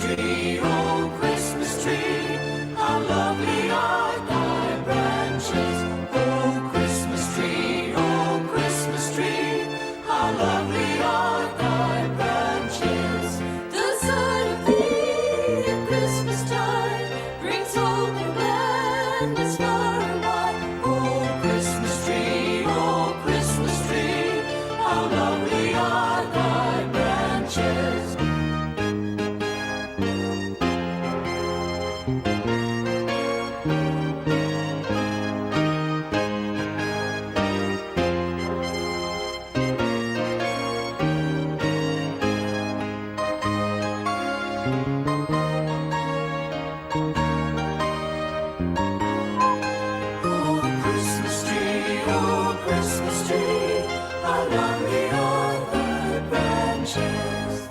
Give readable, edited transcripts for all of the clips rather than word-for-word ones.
tree, oh Christmas tree, how lovely are thy branches. Oh Christmas tree, how lovely are thy branches. The sight of thee at Christmas time brings hope and gladness far and wide. Oh Christmas tree, how lovely are thy branches. Oh Christmas tree, how lovely are thy branches.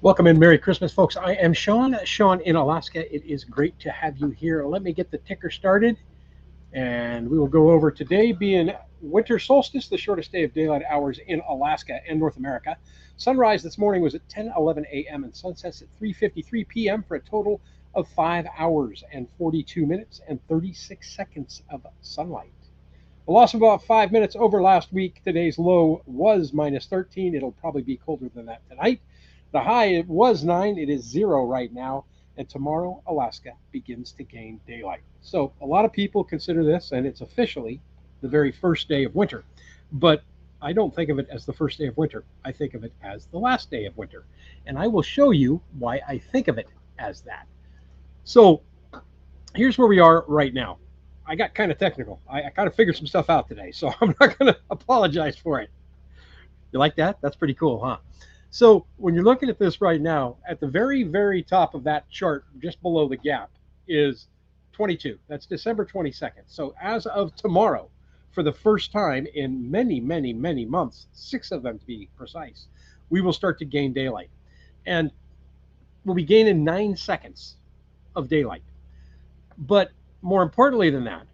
Welcome and Merry Christmas, folks. I am Sean in Alaska. It is great to have you here. Let me get the ticker started, and we will go over today being winter solstice, the shortest day of daylight hours in Alaska and North America. Sunrise this morning was at 10:11 a.m. and sunsets at 3:53 p.m. for a total of 5 hours and 42 minutes and 36 seconds of sunlight. A loss of about 5 minutes over last week. Today's low was -13. It'll probably be colder than that tonight. The high, it was 9. It is 0 right now. And tomorrow, Alaska begins to gain daylight. So a lot of people consider this, and it's officially the very first day of winter. But I don't think of it as the first day of winter. I think of it as the last day of winter. And I will show you why I think of it as that. So here's where we are right now. I got kind of technical. I kind of figured some stuff out today, so I'm not going to apologize for it. You like that? That's pretty cool, huh? So when you're looking at this right now, at the very, very top of that chart, just below the gap, is 22. That's December 22nd. So as of tomorrow, for the first time in many, many, many months, 6 of them to be precise, we will start to gain daylight. And we'll be gaining 9 seconds of daylight. But more importantly than that,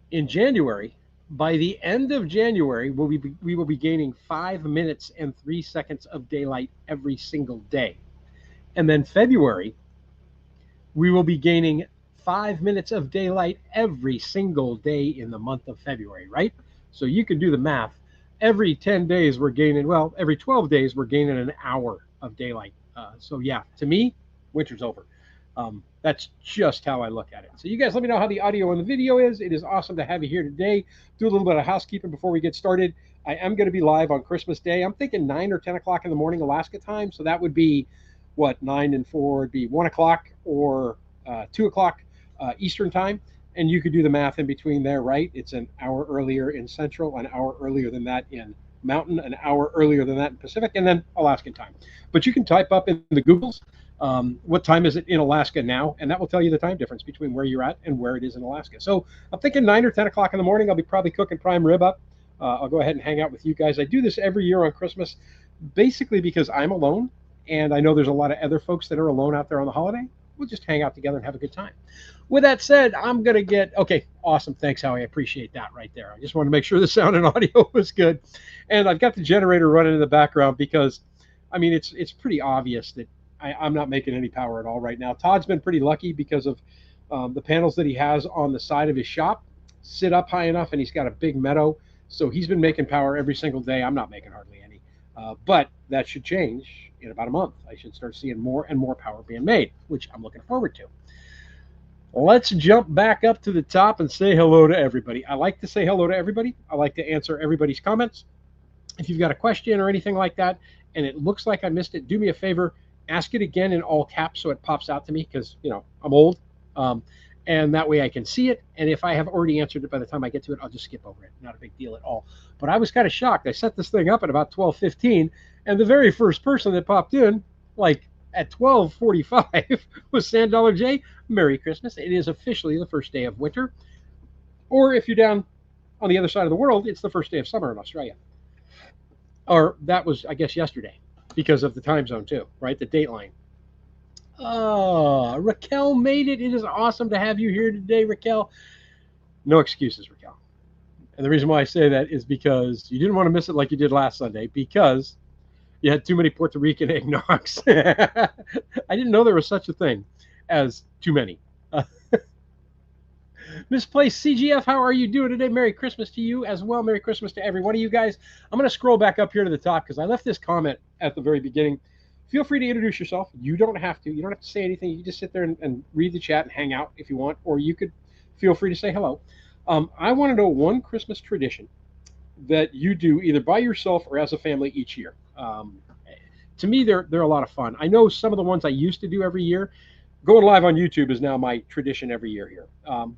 in January, by the end of January, we will be gaining 5 minutes and 3 seconds of daylight every single day. And then February, we will be gaining 5 minutes of daylight every single day in the month of February, right? So you can do the math. Every 10 days, we're gaining, well, every 12 days, we're gaining an hour of daylight. So, yeah, to me, winter's over. That's just how I look at it. So, you guys let me know how the audio and the video is. It is awesome to have you here today. Do a little bit of housekeeping before we get started. I am going to be live on Christmas Day. I'm thinking 9 or 10 o'clock in the morning, Alaska time. So, that would be what, 9 and 4 would be 1 o'clock or 2 o'clock Eastern time. And you could do the math in between there, right? It's an hour earlier in Central, an hour earlier than that in Mountain, an hour earlier than that in Pacific, and then Alaskan time. But you can type up in the Googles what time is it in Alaska now, and that will tell you the time difference between where you're at and where it is in Alaska. So I'm thinking 9 or 10 o'clock in the morning. I'll be probably cooking prime rib up. I'll go ahead and hang out with you guys. I do this every year on Christmas, basically because I'm alone, and I know there's a lot of other folks that are alone out there on the holiday. We'll just hang out together and have a good time. With that said, I'm going to get, okay, awesome. Thanks, Howie. I appreciate that right there. I just wanted to make sure the sound and audio was good. And I've got the generator running in the background because, I mean, it's pretty obvious that I'm not making any power at all right now. Todd's been pretty lucky because of the panels that he has on the side of his shop sit up high enough, and he's got a big meadow. So he's been making power every single day. I'm not making hardly any. But that should change in about a month. I should start seeing more and more power being made, which I'm looking forward to. Let's jump back up to the top and say hello to everybody. I like to say hello to everybody. I like to answer everybody's comments. If you've got a question or anything like that, and it looks like I missed it, do me a favor, ask it again in all caps so it pops out to me because, you know, I'm old. And that way I can see it. And if I have already answered it by the time I get to it, I'll just skip over it. Not a big deal at all. But I was kind of shocked. I set this thing up at about 12:15, and the very first person that popped in, like at 12:45, was Sand Dollar J. Merry Christmas. It is officially the first day of winter. Or if you're down on the other side of the world, it's the first day of summer in Australia. Or that was, I guess, yesterday because of the time zone too, right? The dateline. Oh, Raquel made it. It is awesome to have you here today, Raquel. No excuses, Raquel. And the reason why I say that is because you didn't want to miss it like you did last Sunday because you had too many Puerto Rican eggnogs. I didn't know there was such a thing as too many. Misplaced CGF, how are you doing today? Merry Christmas to you as well. Merry Christmas to every one of you guys. I'm going to scroll back up here to the top because I left this comment at the very beginning. Feel free to introduce yourself. You don't have to. You don't have to say anything. You can just sit there and read the chat and hang out if you want, or you could feel free to say hello. I want to know one Christmas tradition that you do either by yourself or as a family each year. To me, they're a lot of fun. I know some of the ones I used to do every year. Going live on YouTube is now my tradition every year here.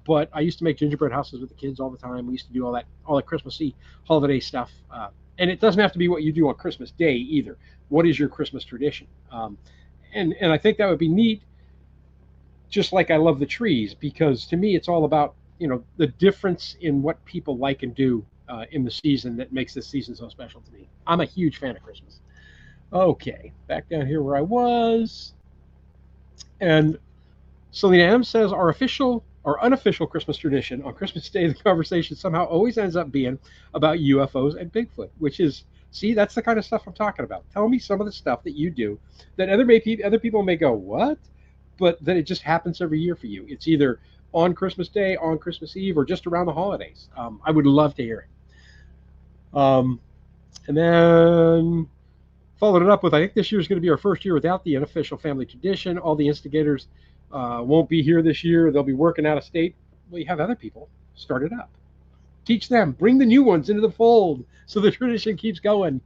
But I used to make gingerbread houses with the kids all the time. We used to do all that Christmassy holiday stuff. And it doesn't have to be what you do on Christmas Day either. What is your Christmas tradition? And I think that would be neat. Just like I love the trees, because to me it's all about, you know, the difference in what people like and do in the season that makes this season so special to me. I'm a huge fan of Christmas. Okay, back down here where I was. And Selena M says our official or unofficial Christmas tradition on Christmas Day, the conversation somehow always ends up being about UFOs and Bigfoot, which is, see, that's the kind of stuff I'm talking about. Tell me some of the stuff that you do that other people may go, what? But that it just happens every year for you. It's either on Christmas Day, on Christmas Eve, or just around the holidays. I would love to hear it. And then followed it up with, I think this year is going to be our first year without the unofficial family tradition. All the instigators won't be here this year. They'll be working out of state. Well, you have other people start it up. Teach them. Bring the new ones into the fold so the tradition keeps going.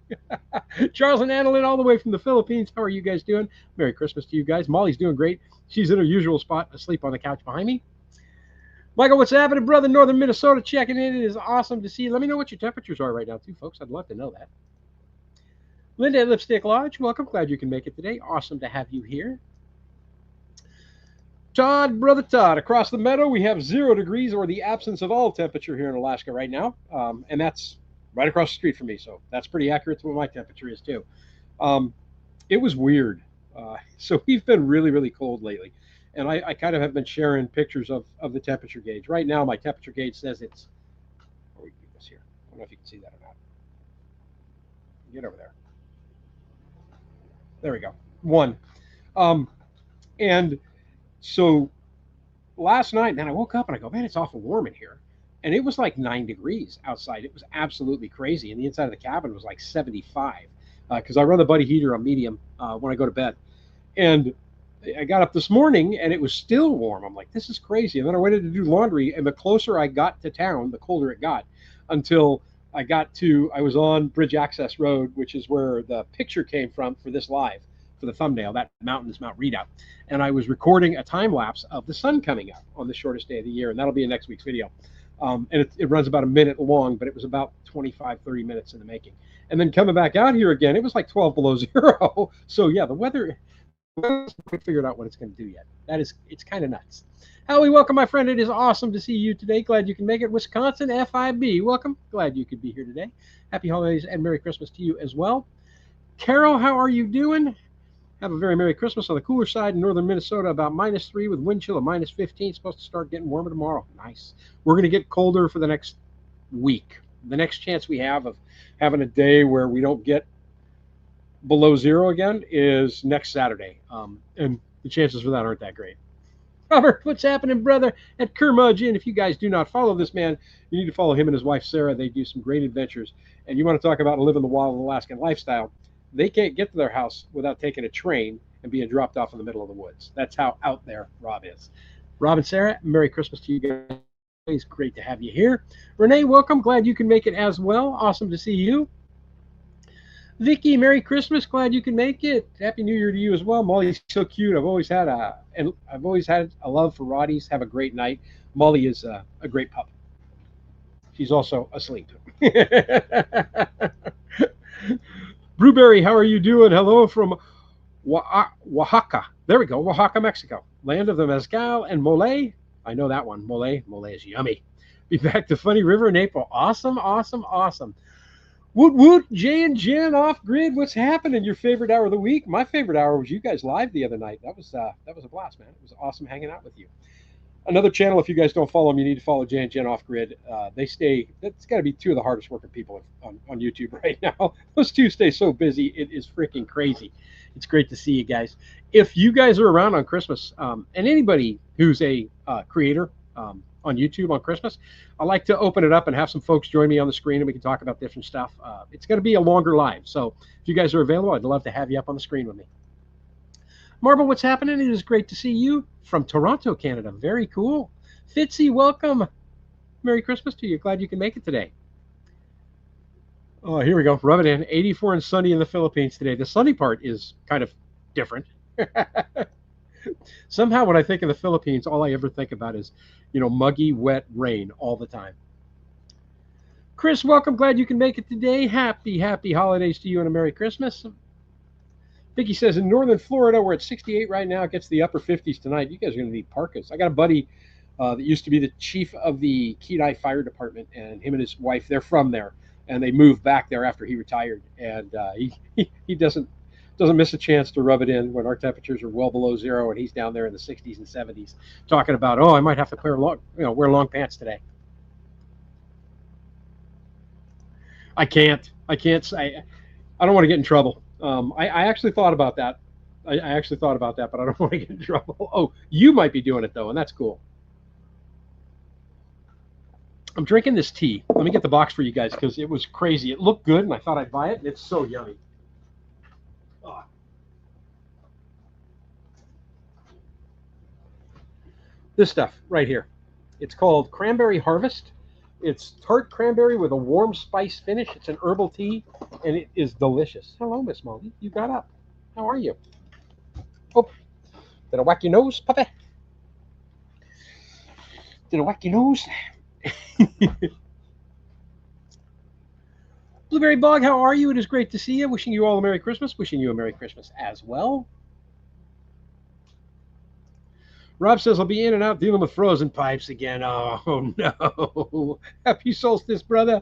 Charles and Annalyn all the way from the Philippines. How are you guys doing? Merry Christmas to you guys. Molly's doing great. She's in her usual spot, asleep on the couch behind me. Michael, what's happening, brother? Northern Minnesota checking in. It is awesome to see you. Let me know what your temperatures are right now, too, folks. I'd love to know that. Linda at Lipstick Lodge, welcome. Glad you can make it today. Awesome to have you here. Todd, brother Todd, across the meadow, we have 0 degrees or the absence of all temperature here in Alaska right now. And that's right across the street from me. So that's pretty accurate to what my temperature is, too. It was weird. So we've been really, really cold lately. And I kind of have been sharing pictures of the temperature gauge. Right now, my temperature gauge says it's, oh, we can get this here. I don't know if you can see that or not. Get over there. There we go. 1. And so last night, man, I woke up and I go, man, it's awful warm in here. And it was like 9 degrees outside. It was absolutely crazy. And the inside of the cabin was like 75 because I run the buddy heater on medium when I go to bed. And I got up this morning and it was still warm. I'm like, this is crazy. And then I went in to do laundry. And the closer I got to town, the colder it got until I was on Bridge Access Road, which is where the picture came from for this live, for the thumbnail. That mountain is Mount Redoubt. And I was recording a time lapse of the sun coming up on the shortest day of the year. And that'll be in next week's video. And it runs about a minute long, but it was about 25, 30 minutes in the making. And then coming back out here again, it was like 12 below zero. So yeah, the weather hasn't quite figured out what it's going to do yet. It's kind of nuts. Howie, welcome, my friend. It is awesome to see you today. Glad you can make it. Wisconsin FIB, welcome. Glad you could be here today. Happy holidays and Merry Christmas to you as well. Carol, how are you doing? Have a very Merry Christmas. On the cooler side in northern Minnesota, about -3 with wind chill of -15. It's supposed to start getting warmer tomorrow. Nice. We're going to get colder for the next week. The next chance we have of having a day where we don't get below zero again is next Saturday. And the chances for that aren't that great. Robert, what's happening, brother? At Curmudgeon. If you guys do not follow this man, you need to follow him and his wife, Sarah. They do some great adventures. And you want to talk about living the wild Alaskan lifestyle. They can't get to their house without taking a train and being dropped off in the middle of the woods. That's how out there Rob is. Rob and Sarah, Merry Christmas to you guys. It's great to have you here. Renee, welcome. Glad you can make it as well. Awesome to see you. Vicky, Merry Christmas. Glad you can make it. Happy New Year to you as well. Molly's so cute. I've always had a love for Roddy's. Have a great night. Molly is a great pup. She's also asleep. Brewberry, how are you doing? Hello from Oaxaca. There we go, Oaxaca, Mexico. Land of the mezcal and mole. I know that one. Mole is yummy. Be back to Funny River in April. Awesome, awesome, awesome. Woot woot, Jay and Jen off grid. What's happening? Your favorite hour of the week? My favorite hour was you guys live the other night. That was a blast, man. It was awesome hanging out with you. Another channel, if you guys don't follow them, you need to follow Jay and Jen off grid. That's got to be two of the hardest working people on YouTube right now. Those two stay so busy. It is freaking crazy. It's great to see you guys. If you guys are around on Christmas, and anybody who's a creator on YouTube on Christmas, I like to open it up and have some folks join me on the screen and we can talk about different stuff. It's going to be a longer live. So if you guys are available, I'd love to have you up on the screen with me. Marble, what's happening? It is great to see you from Toronto, Canada. Very cool. Fitzy, welcome. Merry Christmas to you. Glad you can make it today. Oh, here we go. Rub it in. 84 and sunny in the Philippines today. The sunny part is kind of different. Somehow when I think of the Philippines, all I ever think about is, muggy, wet rain all the time. Chris, welcome. Glad you can make it today. Happy holidays to you and a Merry Christmas. Vicky says in northern Florida, we're at 68 right now. It gets the upper 50s tonight. You guys are going to need parkas. I got a buddy that used to be the chief of the Kenai Fire Department, and him and his wife, they're from there, and they moved back there after he retired. And he doesn't miss a chance to rub it in when our temperatures are well below zero, and he's down there in the 60s and 70s, talking about, I might have to wear long pants today. I can't. I don't want to get in trouble. I actually thought about that. I actually thought about that, but I don't want to get in trouble. Oh, you might be doing it, though, and that's cool. I'm drinking this tea. Let me get the box for you guys because it was crazy. It looked good, and I thought I'd buy it, and it's so yummy. Oh. This stuff right here. It's called Cranberry Harvest. It's tart cranberry with a warm spice finish. It's an herbal tea, and it is delicious. Hello, Miss Molly. You got up. How are you? Oh, did I whack your nose, puppy? Did I whack your nose? Blueberry Bog, how are you? It is great to see you. Wishing you all a Merry Christmas. Wishing you a Merry Christmas as well. Rob says, I'll be in and out dealing with frozen pipes again. Oh, no. Happy solstice, brother.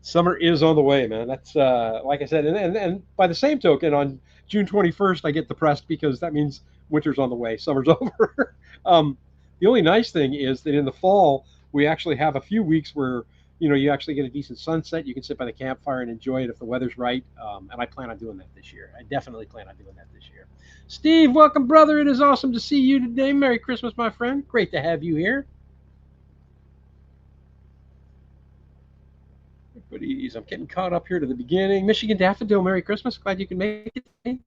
Summer is on the way, man. That's, like I said, and by the same token, on June 21st, I get depressed because that means winter's on the way. Summer's over. The only nice thing is that in the fall, we actually have a few weeks where you actually get a decent sunset. You can sit by the campfire and enjoy it if the weather's right. And I plan on doing that this year. I definitely plan on doing that this year. Steve, welcome, brother. It is awesome to see you today. Merry Christmas, my friend. Great to have you here. Everybody's, I'm getting caught up here to the beginning. Michigan Daffodil, Merry Christmas. Glad you can make it today.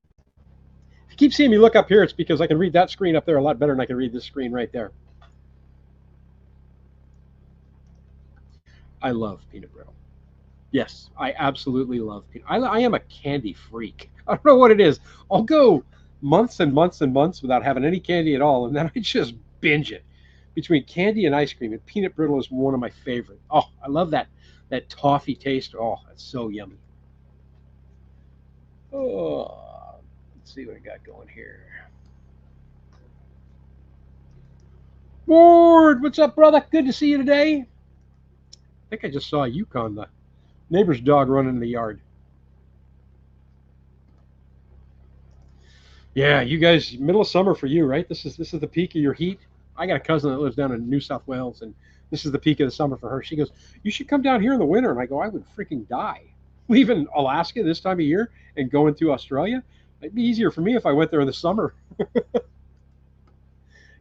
If you keep seeing me look up here, it's because I can read that screen up there a lot better than I can read this screen right there. I love peanut brittle. Yes, I absolutely love peanut. I am a candy freak. I don't know what it is. I'll go months and months and months without having any candy at all, and then I just binge it. Between candy and ice cream, and peanut brittle is one of my favorite. Oh, I love that toffee taste. Oh, that's so yummy. Oh, let's see what I got going here. Ward, what's up, brother? Good to see you today. I think I just saw a Yukon, the neighbor's dog, running in the yard. Yeah, you guys, middle of summer for you, right? This is the peak of your heat. I got a cousin that lives down in New South Wales, and this is the peak of the summer for her. She goes, "You should come down here in the winter." And I go, "I would freaking die. Leaving Alaska this time of year and going to Australia, it'd be easier for me if I went there in the summer."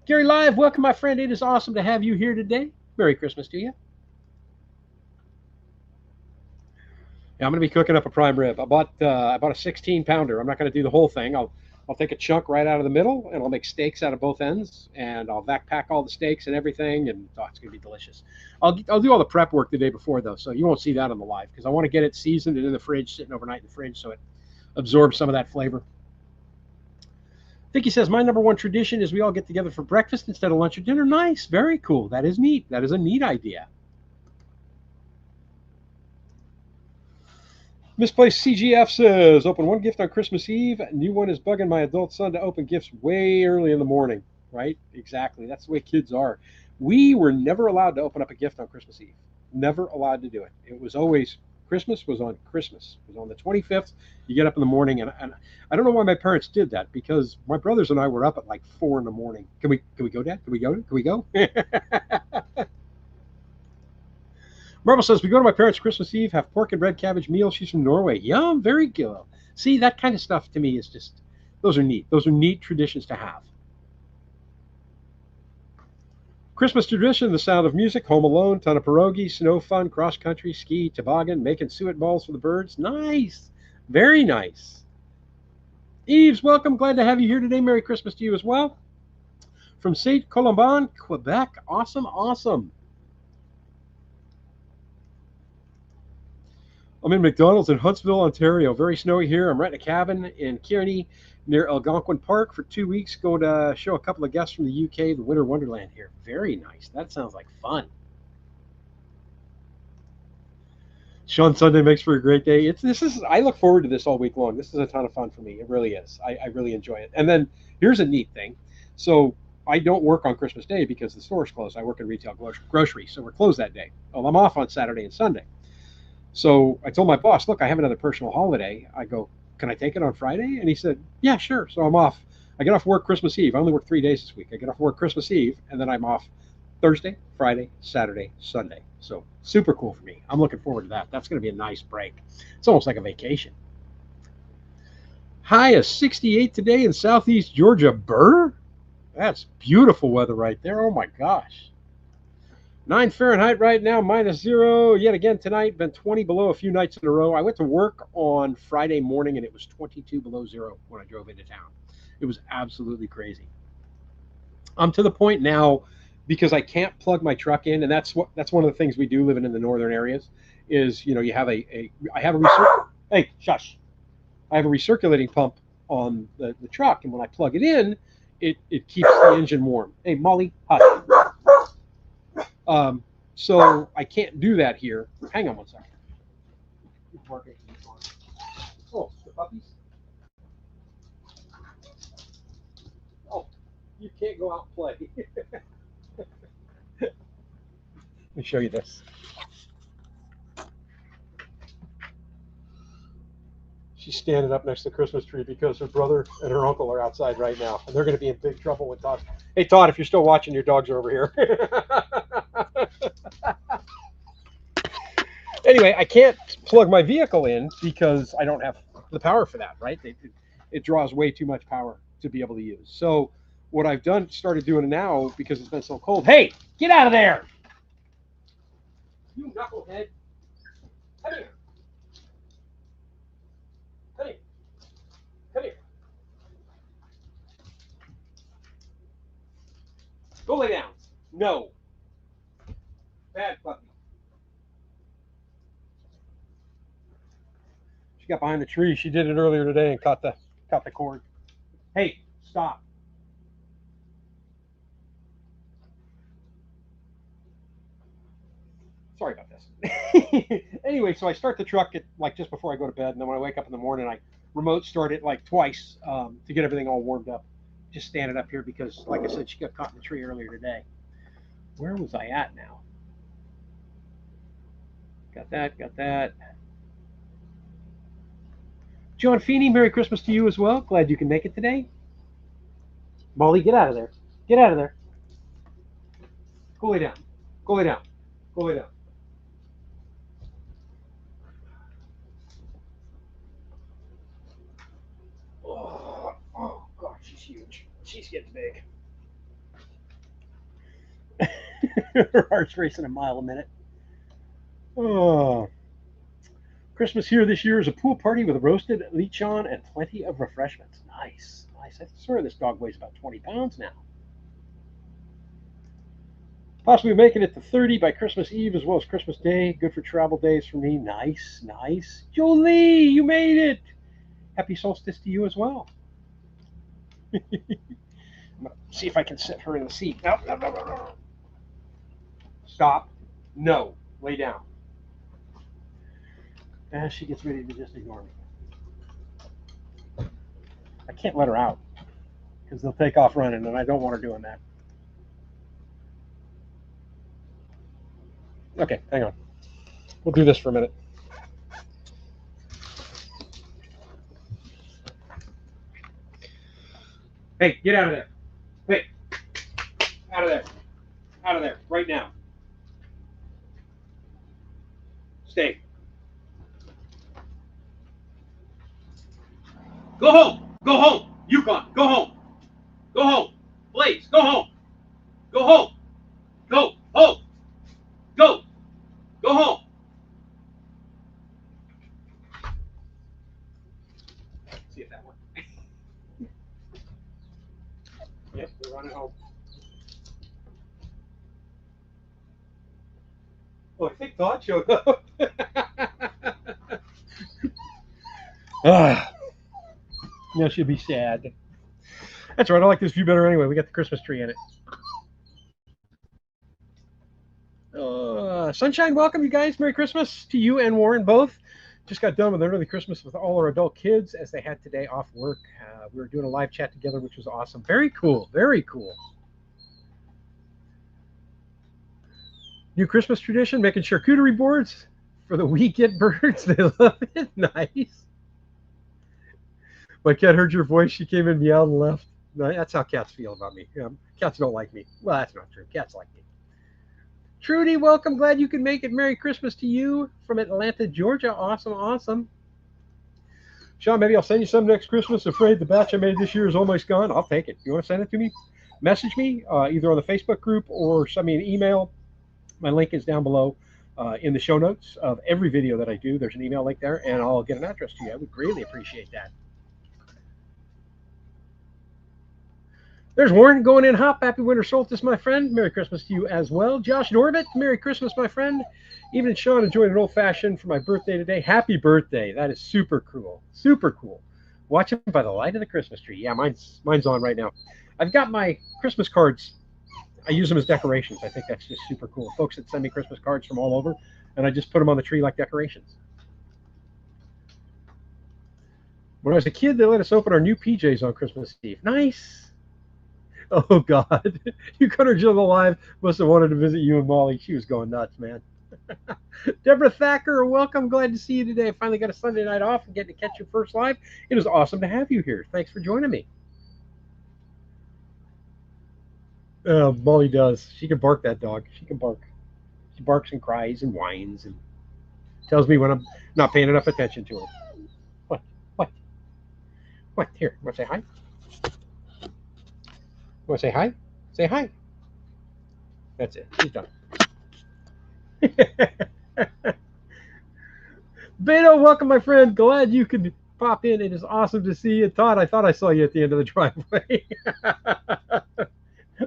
Gary Live, welcome, my friend. It is awesome to have you here today. Merry Christmas to you. Yeah, I'm going to be cooking up a prime rib. I bought a 16 pounder. I'm not going to do the whole thing. I'll take a chunk right out of the middle, and I'll make steaks out of both ends, and I'll backpack all the steaks and everything, and oh, it's going to be delicious. I'll do all the prep work the day before, though, so you won't see that on the live, because I want to get it seasoned and in the fridge, sitting overnight in the fridge, so it absorbs some of that flavor. Vicky says, my number one tradition is we all get together for breakfast instead of lunch or dinner. Nice. Very cool. That is neat. That is a neat idea. Misplaced CGF says, open one gift on Christmas Eve. New one is bugging my adult son to open gifts way early in the morning. Right? Exactly. That's the way kids are. We were never allowed to open up a gift on Christmas Eve. Never allowed to do it. It was always Christmas was on Christmas. It was on the 25th. You get up in the morning, and I don't know why my parents did that, because my brothers and I were up at like 4 in the morning. Can we go, Dad? Can we go? Can we go? Marble says, we go to my parents' Christmas Eve, have pork and red cabbage meal. She's from Norway. Yum, very good. See, that kind of stuff to me is just, those are neat. Those are neat traditions to have. Christmas tradition, the sound of music, home alone, ton of pierogi, snow fun, cross country, ski, toboggan, making suet balls for the birds. Nice. Very nice. Eves, welcome. Glad to have you here today. Merry Christmas to you as well. From Saint Colomban, Quebec. Awesome, awesome. I'm in McDonald's in Huntsville, Ontario. Very snowy here. I'm renting a cabin in Kearney near Algonquin Park for 2 weeks. Going to show a couple of guests from the UK the Winter Wonderland here. Very nice. That sounds like fun. Sean, Sunday makes for a great day. I look forward to this all week long. This is a ton of fun for me. It really is. I really enjoy it. And then here's a neat thing. So I don't work on Christmas Day because the store's closed. I work in retail grocery, so we're closed that day. Well, I'm off on Saturday and Sunday. So I told my boss, look, I have another personal holiday. I go, can I take it on Friday? And he said, yeah, sure. So I'm off. I get off work Christmas Eve. I only work 3 days this week. I get off work Christmas Eve, and then I'm off Thursday, Friday, Saturday, Sunday. So super cool for me. I'm looking forward to that. That's going to be a nice break. It's almost like a vacation. High of 68 today in southeast Georgia. Burr? That's beautiful weather right there. Oh, my gosh. 9 Fahrenheit right now, -0. Yet again tonight, been 20 below a few nights in a row. I went to work on Friday morning, and it was 22 below zero when I drove into town. It was absolutely crazy. I'm to the point now, because I can't plug my truck in, and that's one of the things we do living in the northern areas, is, you have I have a I have a recirculating pump on the truck, and when I plug it in, it keeps the engine warm. Hey, Molly, hush. So I can't do that here. Hang on one second. Oh, the puppies? Oh, you can't go out and play. Let me show you this. She's standing up next to the Christmas tree because her brother and her uncle are outside right now, and they're going to be in big trouble with Todd. Hey, Todd, if you're still watching, your dogs are over here. Anyway, I can't plug my vehicle in because I don't have the power for that, right? It draws way too much power to be able to use. So what I've done, started doing now because it's been so cold. Hey, get out of there! You knucklehead! Come here! Come here! Come here! Go lay down. No, bad puppy. She got behind the tree. She did it earlier today and caught the cord. Hey, stop. Sorry about this. Anyway, so I start the truck at like just before I go to bed, and then when I wake up in the morning, I remote start it like twice to get everything all warmed up. Just stand it up here because, like I said, she got caught in the tree earlier today. Where was I at now? Got that, got that. John Feeney, Merry Christmas to you as well. Glad you can make it today. Molly, get out of there. Get out of there. Go lay down. Go lay down. Go lay down. Oh God, she's huge. She's getting big. Her heart's racing a mile a minute. Oh. Christmas here this year is a pool party with a roasted lechon and plenty of refreshments. Nice, nice. I swear this dog weighs about 20 pounds now. Possibly making it to 30 by Christmas Eve as well as Christmas Day. Good for travel days for me. Nice, nice. Jolie, you made it. Happy solstice to you as well. I'm going to see if I can sit her in the seat. No, no, no, no, no. Stop. No. Lay down. As she gets ready to just ignore me. I can't let her out because they'll take off running, and I don't want her doing that. Okay, hang on. We'll do this for a minute. Hey, get out of there. Hey, out of there. Out of there, right now. Stay. Go home. Go home. Yukon, go home. Go home. Blaze, go home. Go home. Go home. Go. Go home. See if that works. Yep, they're running home. Oh, I think Todd showed up. Now she'll be sad. That's right. I like this view better anyway. We got the Christmas tree in it. Sunshine, welcome, you guys. Merry Christmas to you and Warren both. Just got done with an early Christmas with all our adult kids as they had today off work. We were doing a live chat together, which was awesome. Very cool. Very cool. New Christmas tradition, making charcuterie boards for the weekend birds. They love it. Nice. My cat heard your voice. She came in, meowed, and left. No, that's how cats feel about me. Cats don't like me. Well, that's not true. Cats like me. Trudy, welcome. Glad you could make it. Merry Christmas to you from Atlanta, Georgia. Awesome, awesome. Sean, maybe I'll send you some next Christmas. Afraid the batch I made this year is almost gone. I'll take it. You want to send it to me? Message me either on the Facebook group or send me an email. My link is down below in the show notes of every video that I do. There's an email link there, and I'll get an address to you. I would greatly appreciate that. There's Warren going in hop. Happy winter solstice, my friend. Merry Christmas to you as well. Josh Norbit, Merry Christmas, my friend. Even Sean enjoyed an old fashioned for my birthday today. Happy birthday. That is super cool. Super cool. Watching by the light of the Christmas tree. Yeah, mine's on right now. I've got my Christmas cards. I use them as decorations. I think that's just super cool. Folks that send me Christmas cards from all over, and I just put them on the tree like decorations. When I was a kid, they let us open our new PJs on Christmas Eve. Nice. Oh, God. You cut her Jill alive. Must have wanted to visit you and Molly. She was going nuts, man. Deborah Thacker, welcome. Glad to see you today. I finally got a Sunday night off and getting to catch your first live. It is awesome to have you here. Thanks for joining me. Molly does. She can bark, that dog. She can bark. She barks and cries and whines. And Tells me when I'm not paying enough attention to him. What? What? What? Here, want to say hi? Want to say hi? Say hi. That's it. He's done. Beto, welcome, my friend. Glad you could pop in. It is awesome to see you. Todd, I thought I saw you at the end of the driveway.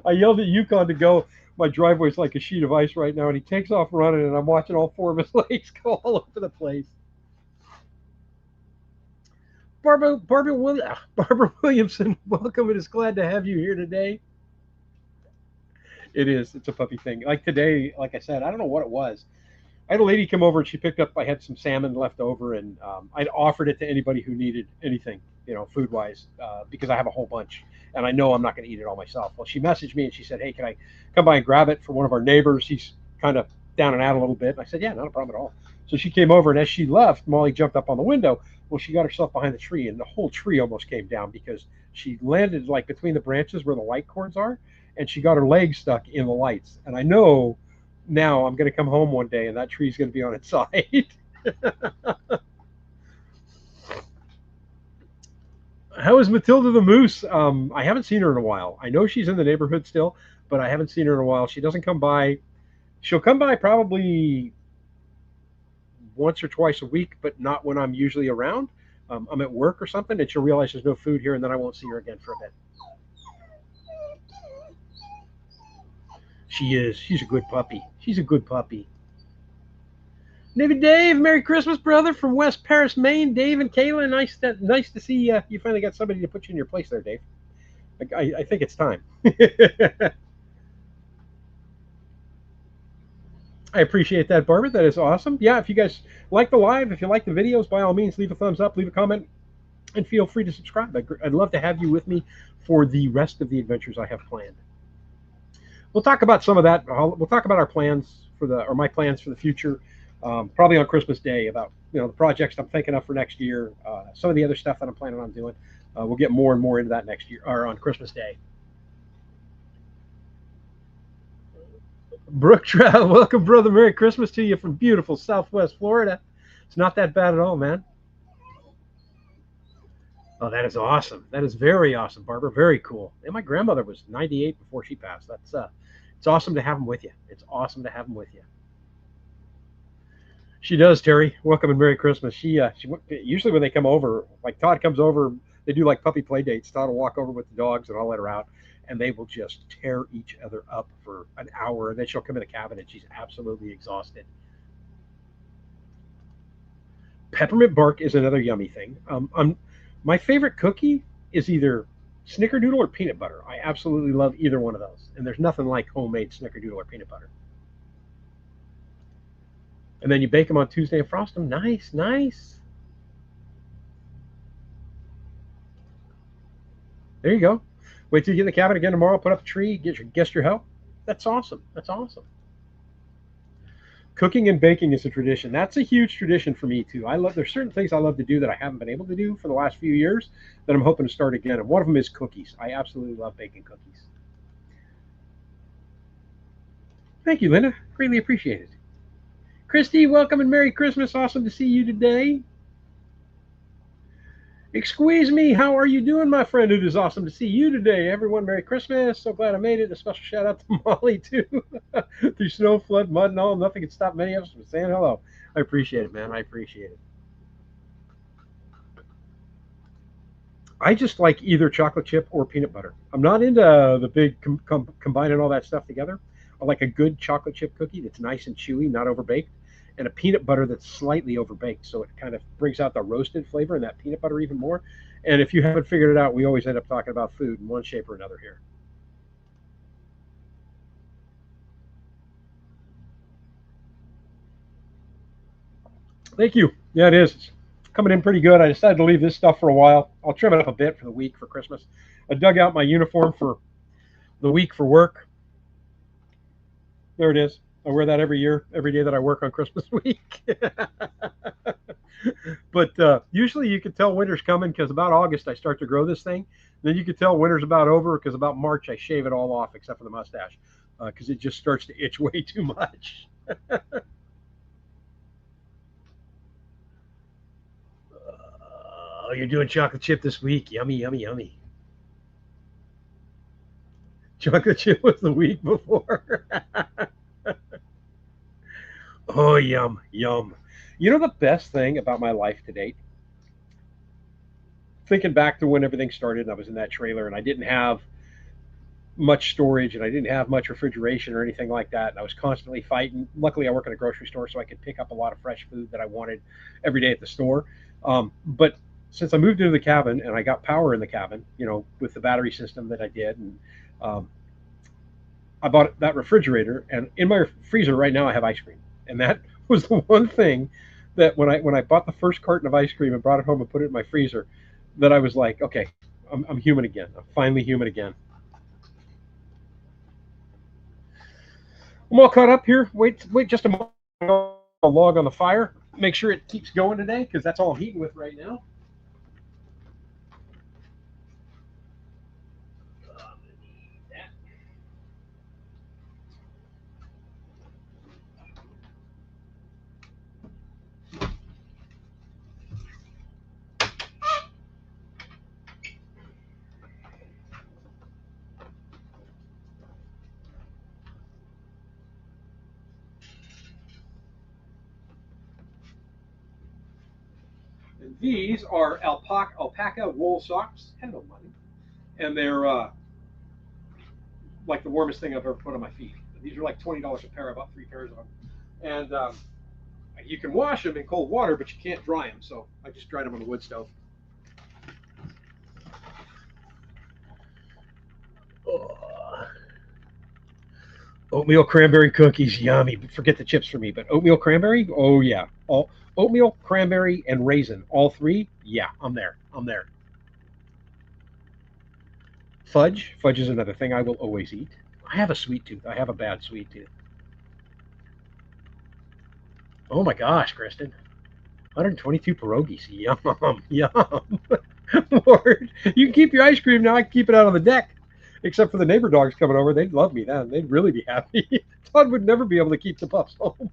I yelled at Yukon to go. My driveway's like a sheet of ice right now, and he takes off running, and I'm watching all four of his legs go all over the place. Barbara Williamson, welcome. It is glad to have you here today. It is. It's a puppy thing. Like today, like I said, I don't know what it was. I had a lady come over and she picked up. I had some salmon left over, and I'd offered it to anybody who needed anything, food wise, because I have a whole bunch, and I know I'm not going to eat it all myself. Well, she messaged me and she said, "Hey, can I come by and grab it for one of our neighbors? He's kind of down and out a little bit." And I said, "Yeah, not a problem at all." So she came over, and as she left, Molly jumped up on the window. Well, she got herself behind the tree, and the whole tree almost came down because she landed like between the branches where the light cords are, and she got her leg stuck in the lights. And I know now I'm going to come home one day and that tree's going to be on its side. How is Matilda the moose? I haven't seen her in a while. I know she's in the neighborhood still, but I haven't seen her in a while. She doesn't come by. She'll come by probably once or twice a week, but not when I'm usually around. I'm at work or something, and she'll realize there's no food here, and then I won't see her again for a bit. She is. She's a good puppy. She's a good puppy. Navy Dave, Merry Christmas, brother, from West Paris, Maine. Dave and Kayla, nice to see you finally got somebody to put you in your place there, Dave. I think it's time. I appreciate that, Barbara. That is awesome. Yeah, if you guys like the live, if you like the videos, by all means, leave a thumbs up, leave a comment, and feel free to subscribe. I'd love to have you with me for the rest of the adventures I have planned. We'll talk about some of that. We'll talk about our plans or my plans for the future, probably on Christmas Day, about the projects I'm thinking of for next year, some of the other stuff that I'm planning on doing. We'll get more and more into that next year or on Christmas Day. Brooke Trout, welcome, brother. Merry Christmas to you from beautiful Southwest Florida. It's not that bad at all, man. Oh, that is awesome. That is very awesome, Barbara. Very cool. And my grandmother was 98 before she passed. It's awesome to have them with you. It's awesome to have them with you. She does, Terry. Welcome and Merry Christmas. She usually when they come over, like Todd comes over, they do like puppy play dates. Todd will walk over with the dogs, and I'll let her out, and they will just tear each other up for an hour, and then she'll come in the cabin, and she's absolutely exhausted. Peppermint bark is another yummy thing. My favorite cookie is either snickerdoodle or peanut butter. I absolutely love either one of those, and there's nothing like homemade snickerdoodle or peanut butter. And then you bake them on Tuesday and frost them. Nice, nice. There you go. Wait till you get in the cabin again tomorrow, put up a tree, guest your help. That's awesome. That's awesome. Cooking and baking is a tradition. That's a huge tradition for me too. There's certain things I love to do that I haven't been able to do for the last few years that I'm hoping to start again. And one of them is cookies. I absolutely love baking cookies. Thank you, Linda. Greatly appreciate it. Christy, welcome and Merry Christmas. Awesome to see you today. Excuse me, how are you doing, my friend? It is awesome to see you today. Everyone, Merry Christmas. So glad I made it. A special shout out to Molly, too. Through snow, flood, mud, and all, nothing can stop many of us from saying hello. I appreciate it, man. I appreciate it. I just like either chocolate chip or peanut butter. I'm not into the big combining all that stuff together. I like a good chocolate chip cookie that's nice and chewy, not overbaked, and a peanut butter that's slightly overbaked, so it kind of brings out the roasted flavor in that peanut butter even more. And if you haven't figured it out, we always end up talking about food in one shape or another here. Thank you. Yeah, it is. It's coming in pretty good. I decided to leave this stuff for a while. I'll trim it up a bit for the week for Christmas. I dug out my uniform for the week for work. There it is. I wear that every year, every day that I work on Christmas week. But usually you can tell winter's coming because about August I start to grow this thing. Then you can tell winter's about over because about March I shave it all off except for the mustache because it just starts to itch way too much. you're doing chocolate chip this week. Yummy, yummy, yummy. Chocolate chip was the week before. Oh, yum, yum. You know the best thing about my life to date? Thinking back to when everything started and I was in that trailer and I didn't have much storage and I didn't have much refrigeration or anything like that. And I was constantly fighting. Luckily, I work in a grocery store, so I could pick up a lot of fresh food that I wanted every day at the store. But since I moved into the cabin and I got power in the cabin, with the battery system that I did, and um, I bought that refrigerator, and in my freezer right now I have ice cream, and that was the one thing that when I bought the first carton of ice cream and brought it home and put it in my freezer, that I was like, okay, I'm human again. I'm finally human again. I'm all caught up here. Wait just a moment. A log on the fire. Make sure it keeps going today because that's all I'm heating with right now. And these are alpaca wool socks. Hello, money. And they're like the warmest thing I've ever put on my feet. These are like $20 a pair. I bought 3 pairs of them. And you can wash them in cold water, but you can't dry them. So I just dried them on the wood stove. Oh. Oatmeal cranberry cookies, yummy. Forget the chips for me, but oatmeal cranberry, oh yeah. All oatmeal, cranberry, and raisin, all three. Yeah, I'm there. I'm there. Fudge is another thing I will always eat. I have a sweet tooth. I have a bad sweet tooth. Oh my gosh, Kristen, 122 pierogies. Yum, yum. Lord, you can keep your ice cream now. I can keep it out on the deck. Except for the neighbor dogs coming over, they'd love me then. They'd really be happy. Todd would never be able to keep the pups home.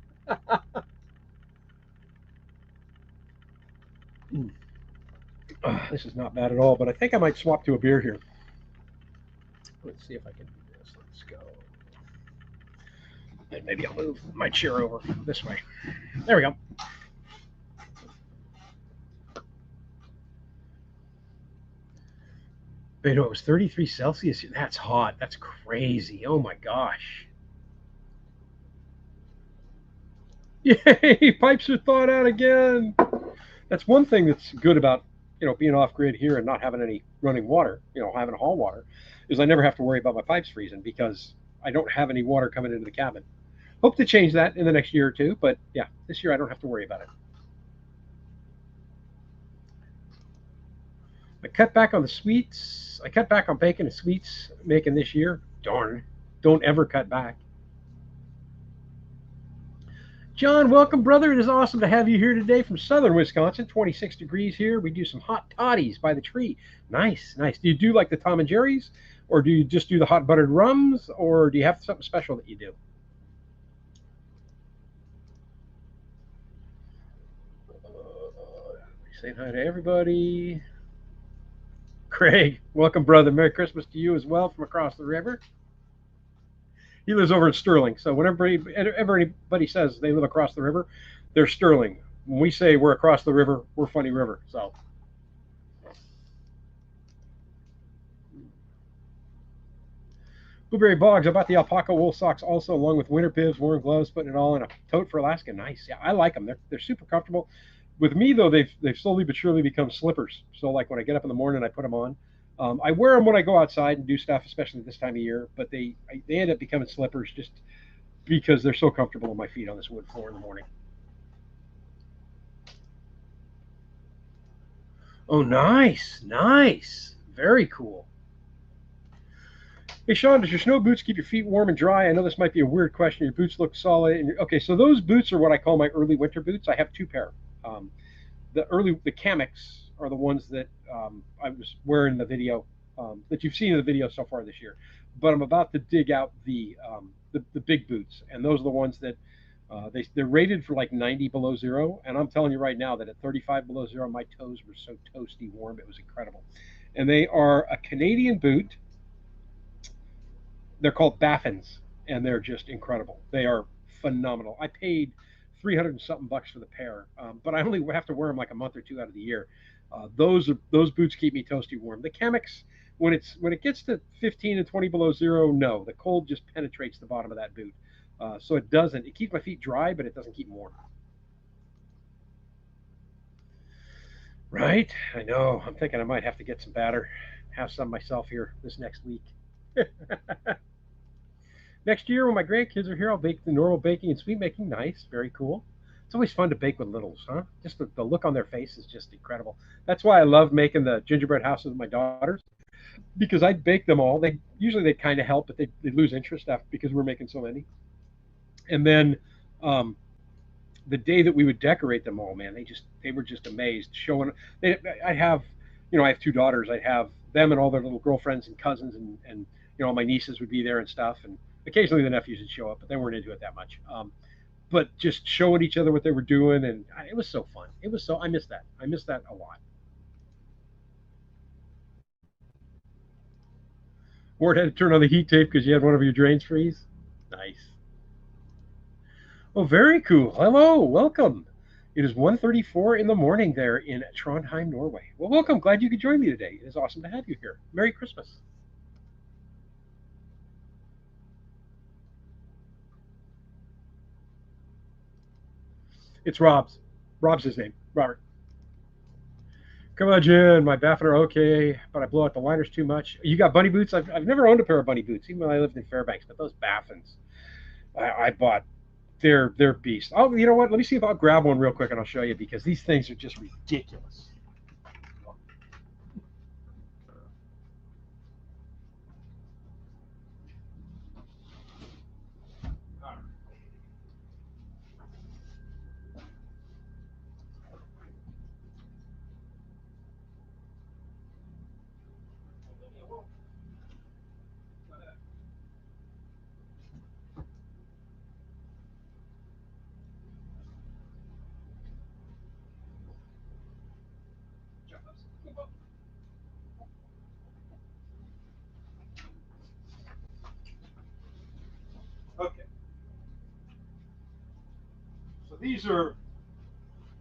This is not bad at all, but I think I might swap to a beer here. Let's see if I can do this. Let's go. And maybe I'll move my chair over this way. There we go. But it was 33 Celsius. That's hot. That's crazy. Oh my gosh. Yay! Pipes are thawed out again. That's one thing that's good about being off grid here and not having any running water. Having hall water, is I never have to worry about my pipes freezing because I don't have any water coming into the cabin. Hope to change that in the next year or two, but yeah, this year I don't have to worry about it. I cut back on the sweets. I cut back on bacon and sweets making this year. Darn. Don't ever cut back. John, welcome, brother. It is awesome to have you here today from southern Wisconsin. 26 degrees here. We do some hot toddies by the tree. Nice, nice. Do you do like the Tom and Jerry's, or do you just do the hot buttered rums, or do you have something special that you do? Saying hi to everybody. Craig, welcome, brother. Merry Christmas to you as well from across the river. He lives over in Sterling, so whenever anybody says they live across the river, they're Sterling. When we say we're across the river, we're Funny River. So Blueberry Bogs. I bought the alpaca wool socks also, along with winter bibs, warm gloves, putting it all in a tote for Alaska. Nice. Yeah, I like them. They're super comfortable. With me though, they've slowly but surely become slippers. So like when I get up in the morning, I put them on. I wear them when I go outside and do stuff, especially this time of year. But they end up becoming slippers just because they're so comfortable on my feet on this wood floor in the morning. Oh, nice, nice, very cool. Hey, Sean, does your snow boots keep your feet warm and dry? I know this might be a weird question. Your boots look solid. Okay, so those boots are what I call my early winter boots. I have two pair. Um, the Kamiks are the ones that I was wearing in the video that you've seen in the video so far this year. But I'm about to dig out the big boots, and those are the ones that They're rated for like 90 below zero, and I'm telling you right now that at 35 below zero, my toes were so toasty warm. It was incredible. And they are a Canadian boot. They're called Baffins, and they're just incredible. They are phenomenal. I paid 300 and something bucks for the pair, but I only have to wear them like a month or two out of the year. Those boots keep me toasty warm. The Chemics, when it gets to 15 and 20 below zero, no, the cold just penetrates the bottom of that boot. So it doesn't. It keeps my feet dry, but it doesn't keep them warm. Right? I know. I'm thinking I might have to get some batter, have some myself here this next week. Next year, when my grandkids are here, I'll bake the normal baking and sweet making. Nice, very cool. It's always fun to bake with littles, huh? Just the look on their face is just incredible. That's why I love making the gingerbread houses with my daughters because I'd bake them all. They kind of help, but they lose interest after because we're making so many. And then um, the day that we would decorate them all, man, they were just amazed. Showing I have, I have two daughters. I have them and all their little girlfriends and cousins, and all my nieces would be there and stuff, and occasionally the nephews would show up, but they weren't into it that much. But just showing each other what they were doing, and it was so fun. It was so I miss that. I miss that a lot. Ward had to turn on the heat tape because you had one of your drains freeze. Nice. Oh, very cool. Hello, welcome. It is 1:34 in the morning there in Trondheim, Norway. Well, welcome. Glad you could join me today. It is awesome to have you here. Merry Christmas. It's Rob's. Rob's his name. Robert. Come on, Jen. My baffin are okay, but I blow out the liners too much. You got bunny boots? I've never owned a pair of bunny boots, even when I lived in Fairbanks. But those baffins, I bought. They're beasts. Oh, you know what? Let me see if I'll grab one real quick and I'll show you because these things are just ridiculous. Okay, so these are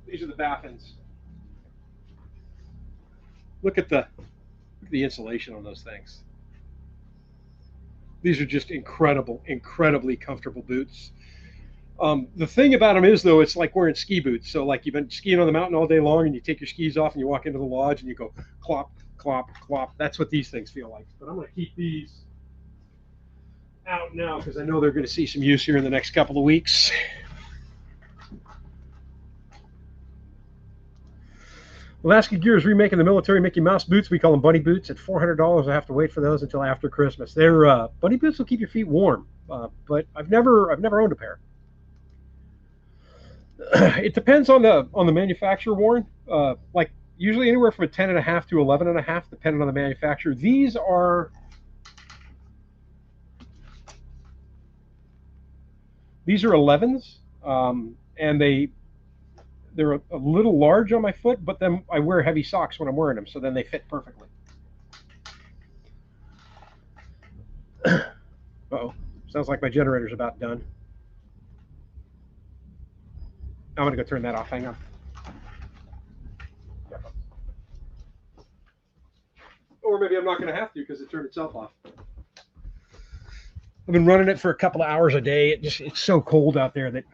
the baffins. Look at the insulation on those things. These are just incredibly comfortable boots. The thing about them is, though, it's like wearing ski boots. So, like, you've been skiing on the mountain all day long, and you take your skis off, and you walk into the lodge, and you go clop, clop, clop. That's what these things feel like. But I'm going to keep these out now because I know they're going to see some use here in the next couple of weeks. Alaska Gear is remaking the military Mickey Mouse boots. We call them bunny boots. At $400, I have to wait for those until after Christmas. They're bunny boots will keep your feet warm, but I've never owned a pair. It depends on the manufacturer, Warren. Like usually anywhere from a 10 and a half to 11 and a half, depending on the manufacturer. These are 11s, and they're a little large on my foot, but then I wear heavy socks when I'm wearing them, so then they fit perfectly. Uh-oh, sounds like my generator's about done. I'm gonna go turn that off. Hang on. Or maybe I'm not gonna have to because it turned itself off. I've been running it for a couple of hours a day. It's so cold out there that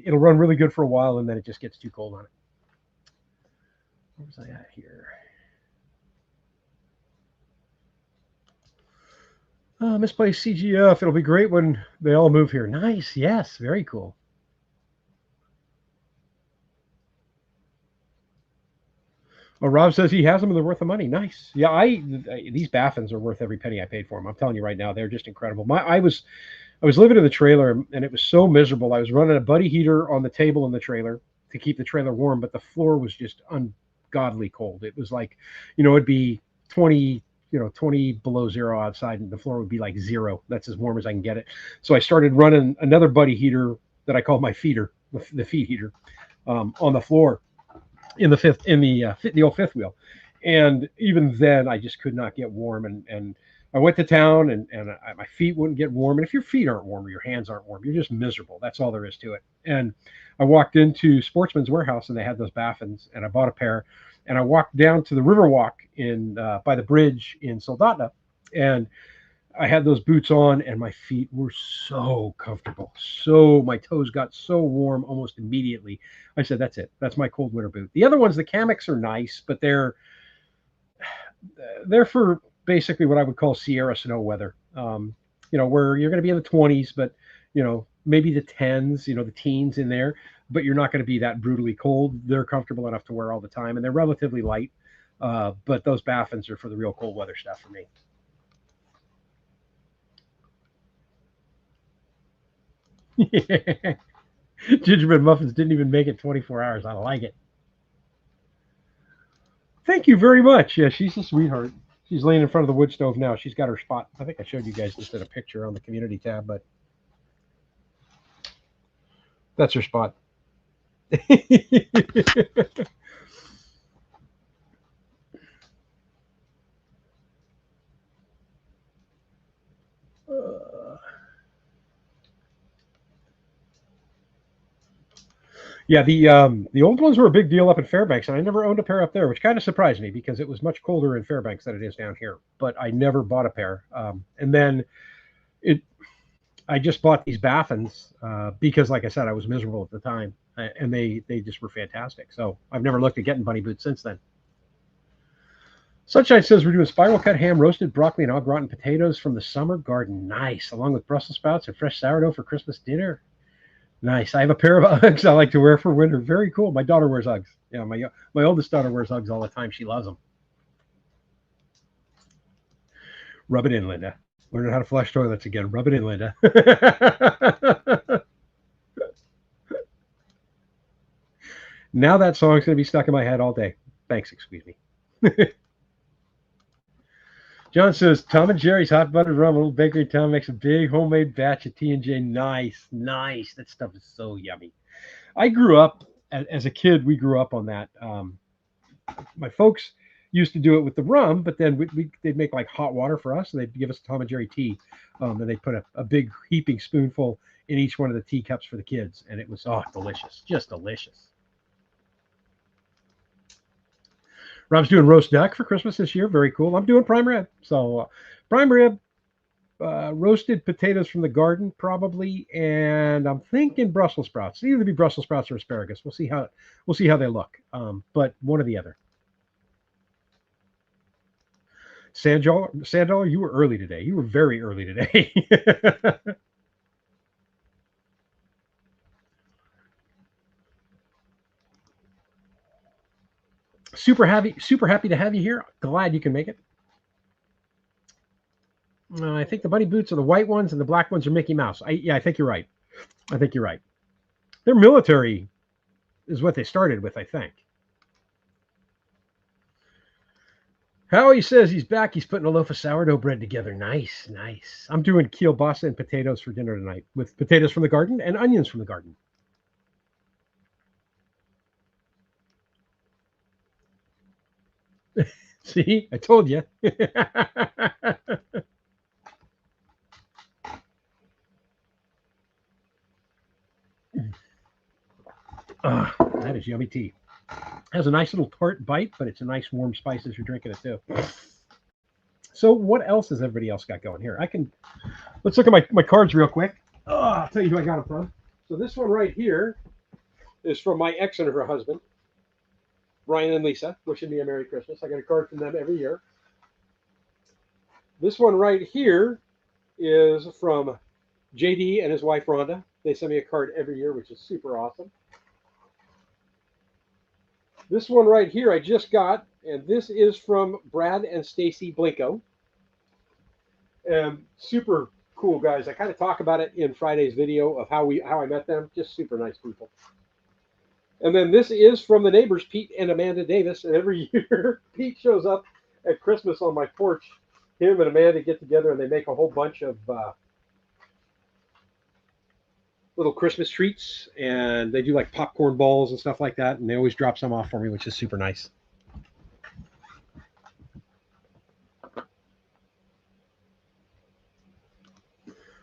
it'll run really good for a while, and then it just gets too cold on it. Where was I at here? Misplaced CGF. It'll be great when they all move here. Nice. Yes. Very cool. Oh, Rob says he has them and they're worth the money. Nice. Yeah, these Baffins are worth every penny I paid for them. I'm telling you right now, they're just incredible. I was living in the trailer and it was so miserable. I was running a buddy heater on the table in the trailer to keep the trailer warm, but the floor was just ungodly cold. It was like, it'd be 20, 20 below zero outside and the floor would be like zero. That's as warm as I can get it. So I started running another buddy heater that I call my feeder, the feed heater, on the floor in the fifth in the old fifth wheel, and even then I just could not get warm, and I went to town, and my feet wouldn't get warm. And if your feet aren't warm or your hands aren't warm, you're just miserable. That's all there is to it. And I walked into Sportsman's Warehouse and they had those Baffins, and I bought a pair. And I walked down to the Riverwalk in by the bridge in Soldotna, and I had those boots on, and my feet were so comfortable. So my toes got so warm almost immediately. I said, "That's it. That's my cold winter boot." The other ones, the Kamiks, are nice, but they're for basically what I would call Sierra snow weather. Where you're going to be in the 20s, but maybe the 10s, the teens in there, but you're not going to be that brutally cold. They're comfortable enough to wear all the time, and they're relatively light. But those Baffins are for the real cold weather stuff for me. Gingerbread muffins didn't even make it 24 hours. I like it. Thank you very much. Yeah, she's a sweetheart. She's laying in front of the wood stove now. She's got her spot. I think I showed you guys just in a picture on the community tab, but that's her spot. Yeah, the old ones were a big deal up in Fairbanks, and I never owned a pair up there, which kind of surprised me because it was much colder in Fairbanks than it is down here. But I never bought a pair. And then it, I just bought these Baffins because, like I said, I was miserable at the time, and they just were fantastic. So I've never looked at getting bunny boots since then. Sunshine says we're doing spiral cut ham, roasted broccoli, and au gratin potatoes from the summer garden. Nice, along with Brussels sprouts and fresh sourdough for Christmas dinner. Nice. I have a pair of Uggs I like to wear for winter. Very cool. My daughter wears Uggs. Yeah, my oldest daughter wears Uggs all the time. She loves them. Rub it in, Linda. Learning how to flush toilets again. Rub it in, Linda. Now that song's going to be stuck in my head all day. Thanks, excuse me. John says Tom and Jerry's hot buttered rum. A little bakery in town makes a big homemade batch of T&J. Nice, nice. That stuff is so yummy. I grew up as a kid. We grew up on that. My folks used to do it with the rum, but then they'd make like hot water for us, and they'd give us Tom and Jerry tea, and they'd put a big heaping spoonful in each one of the teacups for the kids, and it was delicious, just delicious. Rob's doing roast duck for Christmas this year. Very cool. I'm doing prime rib. So prime rib, roasted potatoes from the garden, probably, and I'm thinking Brussels sprouts. It'll either be Brussels sprouts or asparagus. We'll see how they look. But one or the other. Sandollar, you were early today. You were very early today. super happy to have you here. Glad you can make it. I think the bunny boots are the white ones and the black ones are Mickey Mouse. I think you're right. I think you're right. They're military is what they started with, I think. Howie says he's back. He's putting a loaf of sourdough bread together. Nice, nice. I'm doing kielbasa and potatoes for dinner tonight with potatoes from the garden and onions from the garden. See, I told you. That is yummy tea. Has a nice little tart bite, but it's a nice warm spice as you're drinking it too. So what else has everybody else got going here? Let's look at my cards real quick. I'll tell you who I got them from. So this one right here is from my ex and her husband, Ryan and Lisa, wishing me a Merry Christmas. I get a card from them every year. This one right here is from JD and his wife Rhonda. They send me a card every year, which is super awesome. This one right here I just got, and this is from Brad and Stacy Blinko. Super cool guys. I kind of talk about it in Friday's video of how I met them. Just super nice people. And then this is from the neighbors, Pete and Amanda Davis. And every year, Pete shows up at Christmas on my porch. Him and Amanda get together and they make a whole bunch of little Christmas treats, and they do like popcorn balls and stuff like that, and they always drop some off for me, which is super nice.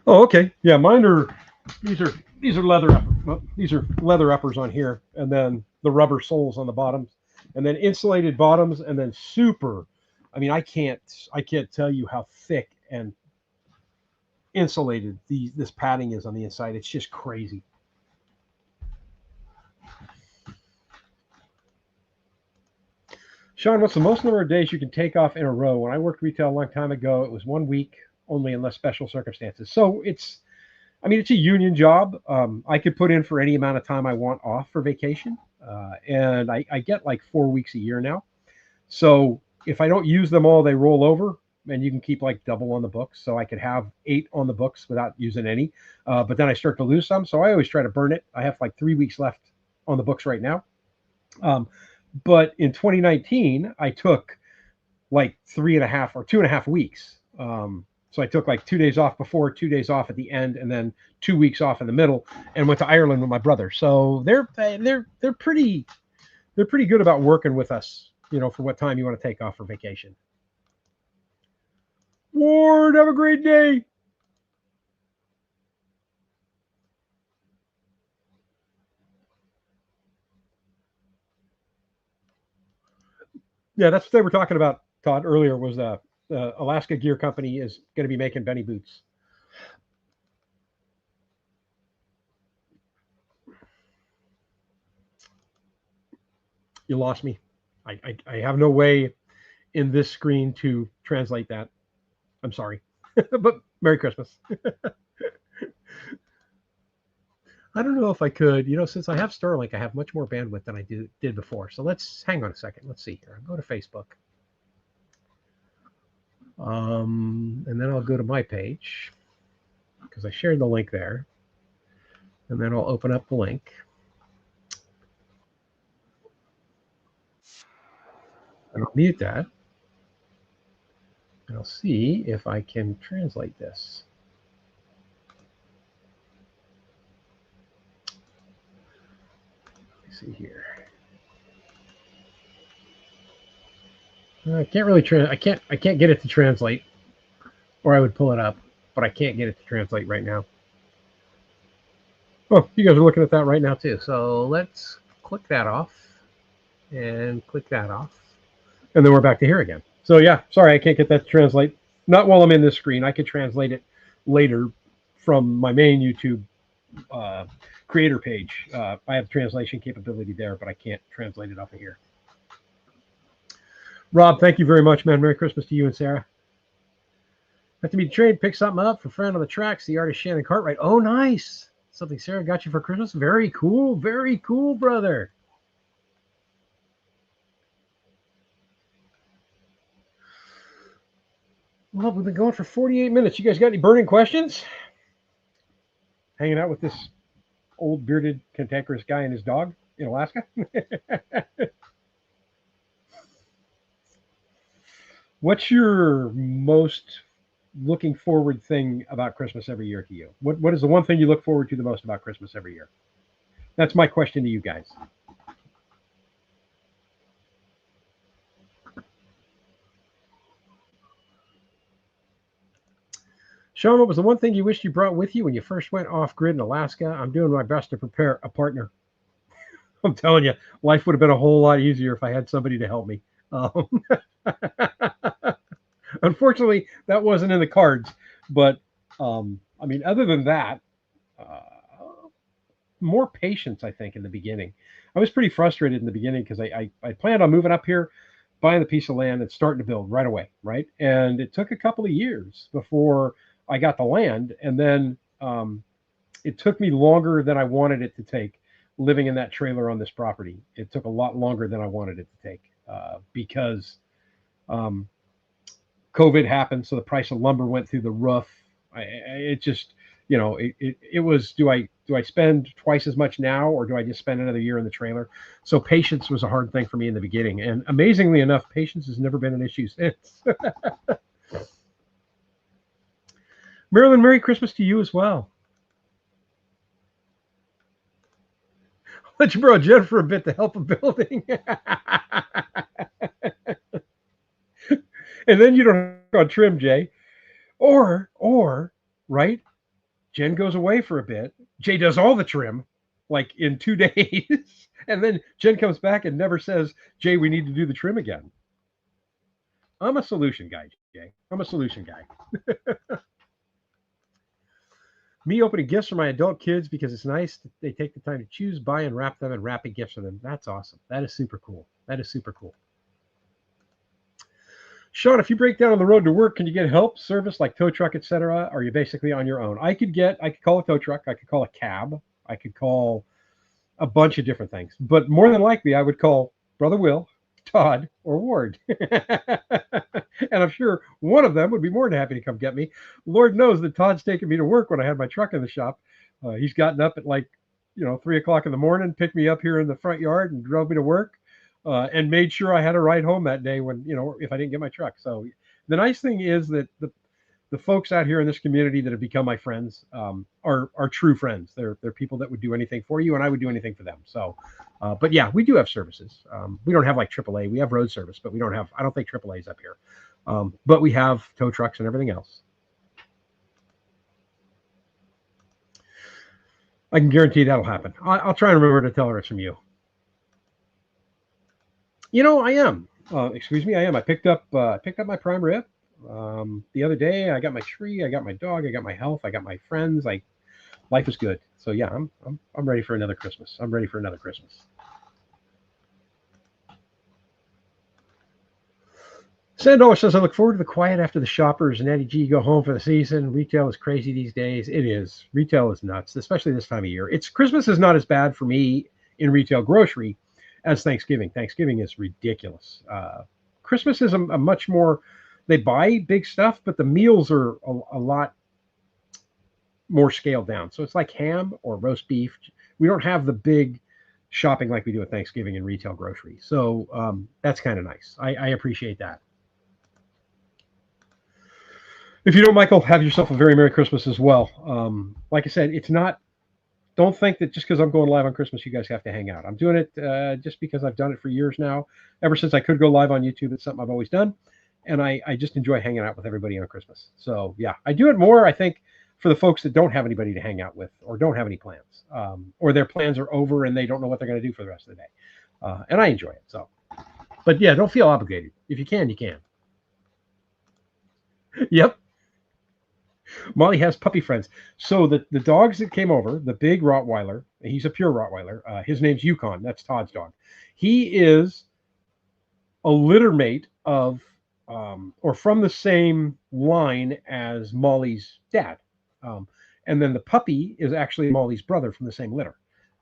Oh, okay. Yeah, mine are these are leather well, these are leather uppers on here, and then the rubber soles on the bottoms, and then insulated bottoms, and then super. I mean, I can't tell you how thick and insulated this padding is on the inside. It's just crazy. Sean, what's the most number of days you can take off in a row? When I worked retail a long time ago, it was 1 week only unless special circumstances. So it's a union job. I could put in for any amount of time I want off for vacation. And I get like 4 weeks a year now. So if I don't use them all, they roll over and you can keep like double on the books. So I could have 8 on the books without using any. But then I start to lose some. So I always try to burn it. I have like 3 weeks left on the books right now. But in 2019, I took like 3.5 or 2.5 weeks. So I took like 2 days off before, 2 days off at the end, and then 2 weeks off in the middle, and went to Ireland with my brother. So they're pretty good about working with us, for what time you want to take off for vacation. Ward, have a great day. Yeah, that's what they were talking about, Todd, earlier, was the Alaska Gear Company is going to be making Benny boots. You lost me. I have no way in this screen to translate that. I'm sorry. But Merry Christmas. I don't know if I could, since I have Starlink, I have much more bandwidth than I did before. So let's hang on a second. Let's see here. I'll go to Facebook. And then I'll go to my page because I shared the link there. And then I'll open up the link. And I'll mute that. And I'll see if I can translate this. Let me see here. I can't really I can't get it to translate, or I would pull it up, but I can't get it to translate right now. Oh, you guys are looking at that right now too. So let's click that off and click that off. And then we're back to here again. So yeah, sorry, I can't get that to translate. Not while I'm in this screen. I could translate it later from my main YouTube creator page. I have translation capability there, but I can't translate it off of here. Rob, thank you very much, man. Merry Christmas to you and Sarah. Have to meet the trade, pick something up for a friend on the tracks, the artist Shannon Cartwright. Oh, nice. Something Sarah got you for Christmas. Very cool. Very cool, brother. Well, we've been going for 48 minutes. You guys got any burning questions? Hanging out with this old bearded cantankerous guy and his dog in Alaska? What's your most looking forward thing about Christmas every year to you? What is the one thing you look forward to the most about Christmas every year? That's my question to you guys. Sean, what was the one thing you wished you brought with you when you first went off grid in Alaska? I'm doing my best to prepare a partner. I'm telling you, life would have been a whole lot easier if I had somebody to help me. Unfortunately, that wasn't in the cards. But other than that, more patience, I think, in the beginning. I was pretty frustrated in the beginning because I planned on moving up here, buying the piece of land and starting to build right away, right? And it took a couple of years before I got the land. And then it took me longer than I wanted it to take living in that trailer on this property. It took a lot longer than I wanted it to take because COVID happened. So the price of lumber went through the roof. It was, do I spend twice as much now, or do I just spend another year in the trailer? So patience was a hard thing for me in the beginning. And amazingly enough, patience has never been an issue since. Marilyn, Merry Christmas to you as well. Let you borrow Jen for a bit to help a building. And then you don't have to work on trim, Jay. Or, right? Jen goes away for a bit. Jay does all the trim, like in 2 days. And then Jen comes back and never says, Jay, we need to do the trim again. I'm a solution guy, Jay. I'm a solution guy. Me opening gifts for my adult kids because it's nice that they take the time to choose, buy, and wrap them and wrapping gifts for them. That's awesome. That is super cool. That is super cool. Sean, if you break down on the road to work, can you get help, service like tow truck, etc.? Or are you basically on your own? I could call a tow truck. I could call a cab. I could call a bunch of different things. But more than likely, I would call Brother Will, Todd, or Ward. And I'm sure one of them would be more than happy to come get me. Lord knows that Todd's taken me to work when I had my truck in the shop. He's gotten up at 3 o'clock in the morning, picked me up here in the front yard and drove me to work, and made sure I had a ride home that day when, if I didn't get my truck. So the nice thing is that the folks out here in this community that have become my friends are true friends. They're people that would do anything for you, and I would do anything for them. So, but yeah, we do have services. We don't have like AAA. We have road service, but I don't think AAA is up here. But we have tow trucks and everything else. I can guarantee that'll happen. I'll try and remember to tell her it's from you. I am. Excuse me, I am. I picked up my prime rib. The other day, I got my tree, I got my dog, I got my health, I got my friends. Life is good. So yeah, I'm ready for another Christmas. I'm ready for another Christmas. Sandollar says, I look forward to the quiet after the shoppers and Eddie G go home for the season. Retail is crazy these days. It is. Retail is nuts, especially this time of year. Christmas is not as bad for me in retail grocery as Thanksgiving. Thanksgiving is ridiculous. Christmas is a much more, they buy big stuff, but the meals are a lot more scaled down. So it's like ham or roast beef. We don't have the big shopping like we do at Thanksgiving in retail grocery. So that's kind of nice. I appreciate that. If you don't, Michael, have yourself a very Merry Christmas as well. Like I said, don't think that just because I'm going live on Christmas, you guys have to hang out. I'm doing it just because I've done it for years now. Ever since I could go live on YouTube, it's something I've always done. And I just enjoy hanging out with everybody on Christmas. So yeah, I do it more, I think, for the folks that don't have anybody to hang out with or don't have any plans, or their plans are over and they don't know what they're going to do for the rest of the day. And I enjoy it. So, but yeah, don't feel obligated. If you can, you can. Yep. Molly has puppy friends. So the dogs that came over, the big Rottweiler, he's a pure Rottweiler. His name's Yukon. That's Todd's dog. He is a litter mate of, or from the same line as Molly's dad. And then the puppy is actually Molly's brother from the same litter.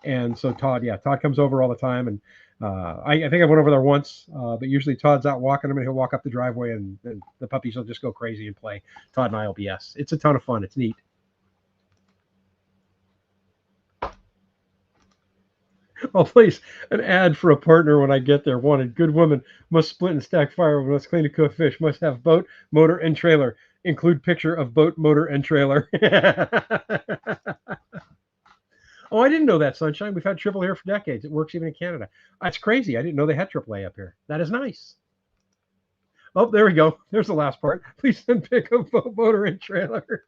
And so Todd comes over all the time. And I think I went over there once, but usually Todd's out walking him and he'll walk up the driveway and the puppies will just go crazy and play. Todd and I will BS. It's a ton of fun. It's neat. I'll place an ad for a partner when I get there. Wanted good woman, must split and stack firewood, must clean and cook fish, must have boat, motor, and trailer. Include picture of boat, motor, and trailer. Oh, I didn't know that, Sunshine. We've had AAA here for decades. It works even in Canada. That's crazy. I didn't know they had AAA up here. That is nice. Oh, there we go. There's the last part. Please send pick of boat, motor, and trailer.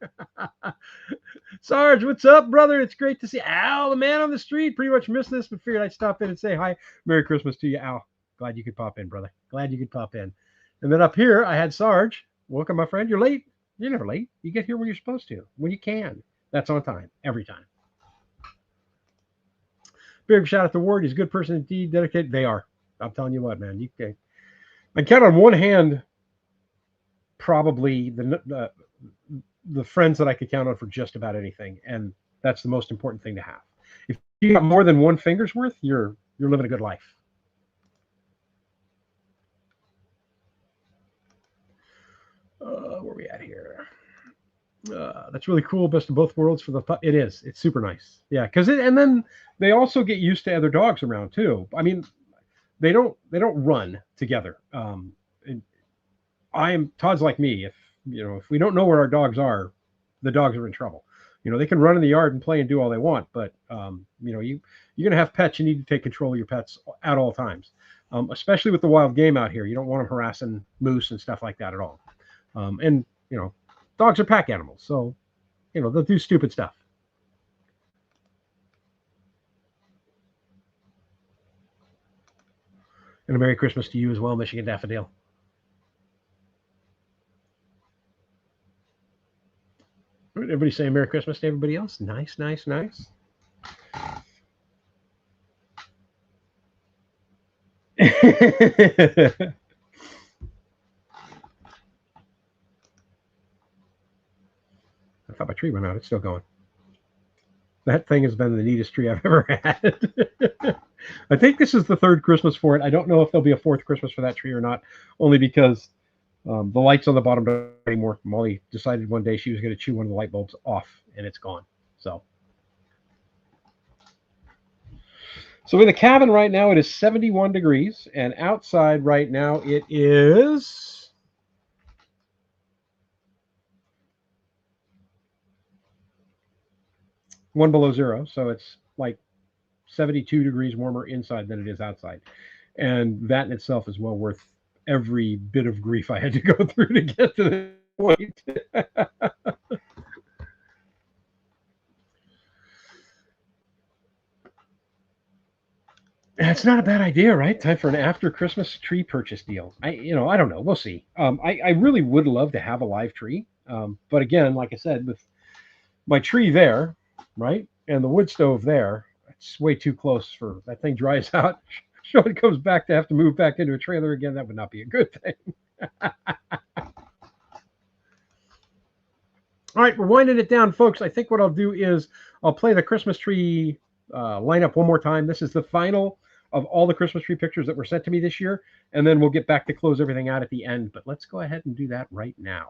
Sarge, what's up, brother? It's great to see Al, the man on the street. Pretty much missed this, but figured I'd stop in and say hi. Merry Christmas to you, Al. Glad you could pop in, brother. Glad you could pop in. And then up here, I had Sarge. Welcome, my friend. You're late. You're never late. You get here when you're supposed to, when you can. That's on time, every time. Big shout out to Ward. He's a good person indeed. Dedicated. They are. I'm telling you what, man. I count on one hand probably the friends that I could count on for just about anything, and that's the most important thing to have. If you got more than one finger's worth, you're living a good life. Where are we at here? That's really cool. Best of both worlds for the it is. It's super nice. Yeah, because and then they also get used to other dogs around too. I mean, they don't run together. Todd's like me. If we don't know where our dogs are, the dogs are in trouble. They can run in the yard and play and do all they want, but you're going to have pets. You need to take control of your pets at all times, especially with the wild game out here. You don't want them harassing moose and stuff like that at all. And dogs are pack animals, so they'll do stupid stuff. And a Merry Christmas to you as well, Michigan Daffodil. Everybody saying Merry Christmas to everybody else. Nice, nice, nice. I thought my tree went out. It's still going. That thing has been the neatest tree I've ever had. I think this is the third Christmas for it. I don't know if there'll be a fourth Christmas for that tree or not, only because the lights on the bottom don't anymore. Molly decided one day she was going to chew one of the light bulbs off, and it's gone. So in the cabin right now, it is 71 degrees, and outside right now it is 1 below zero. So it's like 72 degrees warmer inside than it is outside. And that in itself is well worth every bit of grief I had to go through to get to this point. It's not a bad idea, right? Time for an after Christmas tree purchase deal. I don't know. We'll see. I really would love to have a live tree. But again, like I said, with my tree there, right, and the wood stove there, it's way too close for that thing dries out. Sean comes back to have to move back into a trailer again. That would not be a good thing. All right, we're winding it down, folks. I think what I'll do is I'll play the Christmas tree lineup one more time. This is the final of all the Christmas tree pictures that were sent to me this year, and then we'll get back to close everything out at the end. But let's go ahead and do that right now.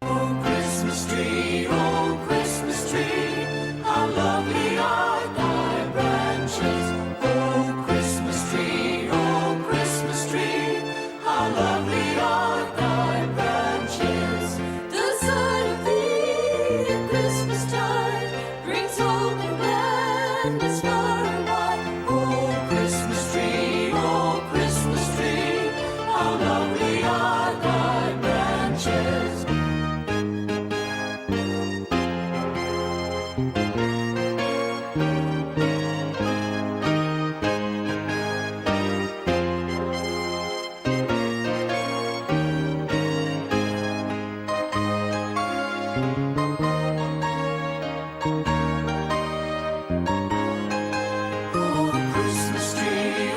Oh, Christmas tree, how lovely are thy branches. Oh, Christmas tree, how lovely are thy branches. The sight of thee at Christmas time brings hope and gladness far and wide. Oh, Christmas tree, how lovely are thy branches.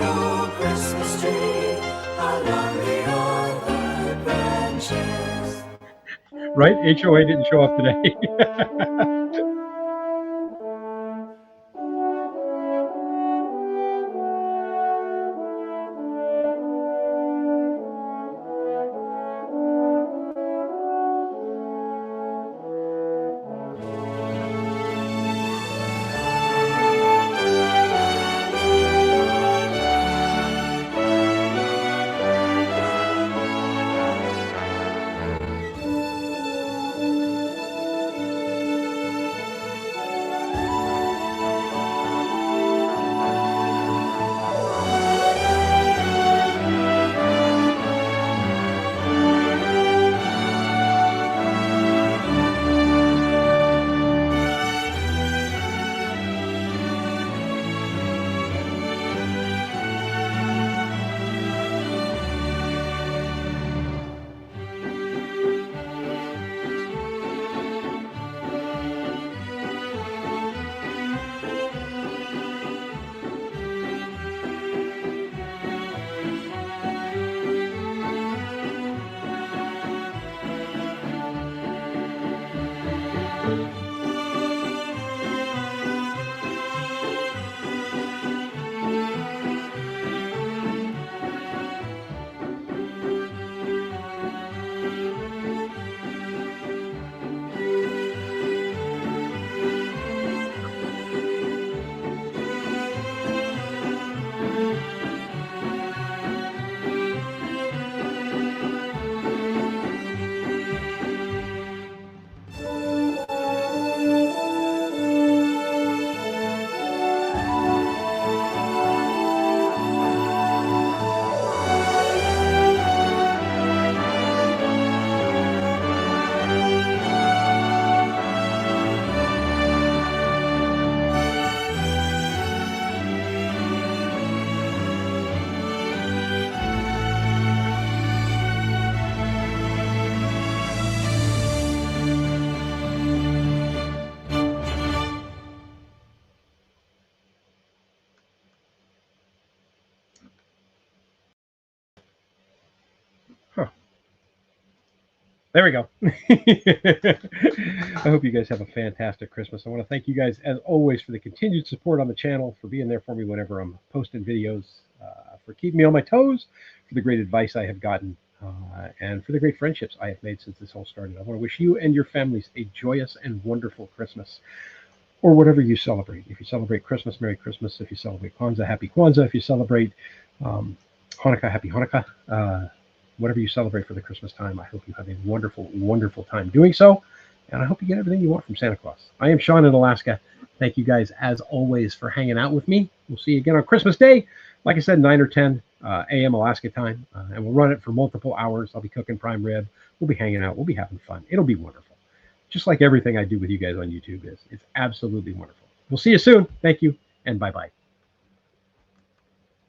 Oh, Christmas tree, how lovely are thy branches. Right? HOA didn't show up today. There we go. I hope you guys have a fantastic Christmas. I want to thank you guys, as always, for the continued support on the channel, for being there for me whenever I'm posting videos, for keeping me on my toes, for the great advice I have gotten, and for the great friendships I have made since this all started. I want to wish you and your families a joyous and wonderful Christmas, or whatever you celebrate. If you celebrate Christmas, Merry Christmas. If you celebrate Kwanzaa, Happy Kwanzaa. If you celebrate Hanukkah, Happy Hanukkah. Whatever you celebrate for the Christmas time, I hope you have a wonderful, wonderful time doing so. And I hope you get everything you want from Santa Claus. I am Sean in Alaska. Thank you guys, as always, for hanging out with me. We'll see you again on Christmas Day. Like I said, 9 or 10 a.m. Alaska time. And we'll run it for multiple hours. I'll be cooking prime rib. We'll be hanging out. We'll be having fun. It'll be wonderful. Just like everything I do with you guys on YouTube is. It's absolutely wonderful. We'll see you soon. Thank you, and bye-bye.